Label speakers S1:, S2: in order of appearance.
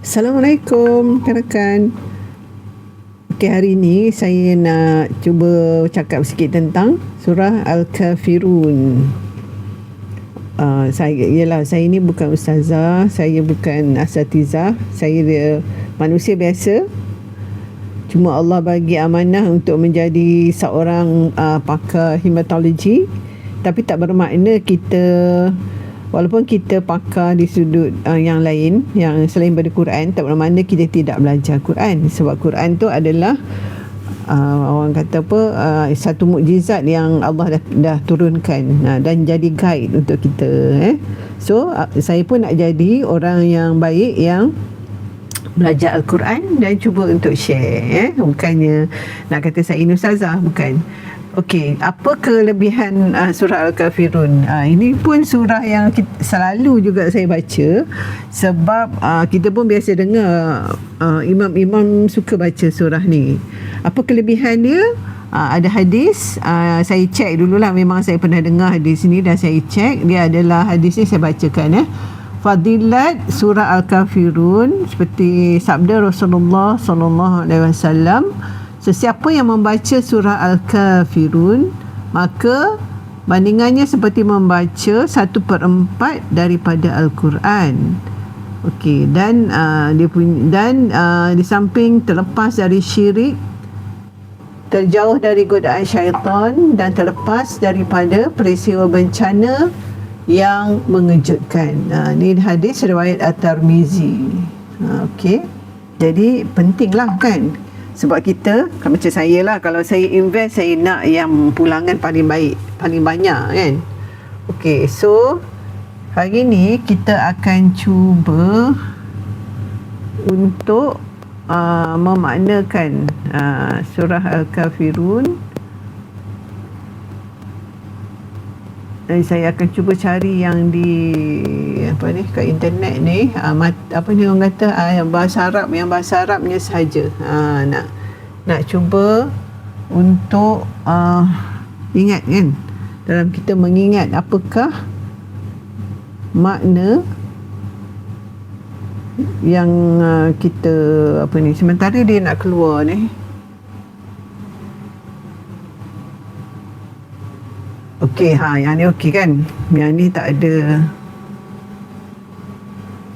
S1: Assalamualaikum rakan-rakan. Okey, hari ini saya nak cuba cakap sikit tentang surah Al-Kafirun. Saya ni bukan ustazah, saya bukan asatizah, saya manusia biasa. Cuma Allah bagi amanah untuk menjadi seorang pakar hematologi, tapi tak bermakna kita, walaupun kita pakar di sudut yang lain, yang selain pada Quran, tak bermakna kita tidak belajar Quran. Sebab Quran tu adalah orang kata apa, satu mukjizat yang Allah dah turunkan dan jadi guide untuk kita. So saya pun nak jadi orang yang baik yang belajar Al-Quran dan cuba untuk share. Bukannya nak kata saya ini ustazah, bukan. Okey, apa kelebihan surah Al-Kafirun? Ini pun surah yang selalu juga saya baca, sebab kita pun biasa dengar imam-imam suka baca surah ni. Apa kelebihan dia? Ada hadis, saya cek dululah, memang saya pernah dengar hadis ni dan saya cek, dia adalah hadis ni saya bacakan. Fadilat surah Al-Kafirun, seperti sabda Rasulullah sallallahu alaihi wasallam, sesiapa yang membaca surah Al-Kafirun, maka bandingannya seperti membaca 1/4 daripada Al-Quran. Okey, dan di samping terlepas dari syirik, terjauh dari godaan syaitan, dan terlepas daripada peristiwa bencana yang mengejutkan. Ini hadis riwayat At-Tirmizi. Okey, jadi pentinglah kan. Sebab kita, macam saya lah, kalau saya invest, saya nak yang pulangan paling baik, paling banyak kan. Okey, so hari ni kita akan cuba untuk memaknakan surah Al-Kafirun. Dan saya akan cuba cari yang di kat internet ni, apa ni orang kata, bahasa Arab, yang bahasa Arabnya sahaja. Nak cuba untuk ingat kan, dalam kita mengingat apakah makna yang kita sementara dia nak keluar ni. Okey, yang ni okey kan, yang ni tak ada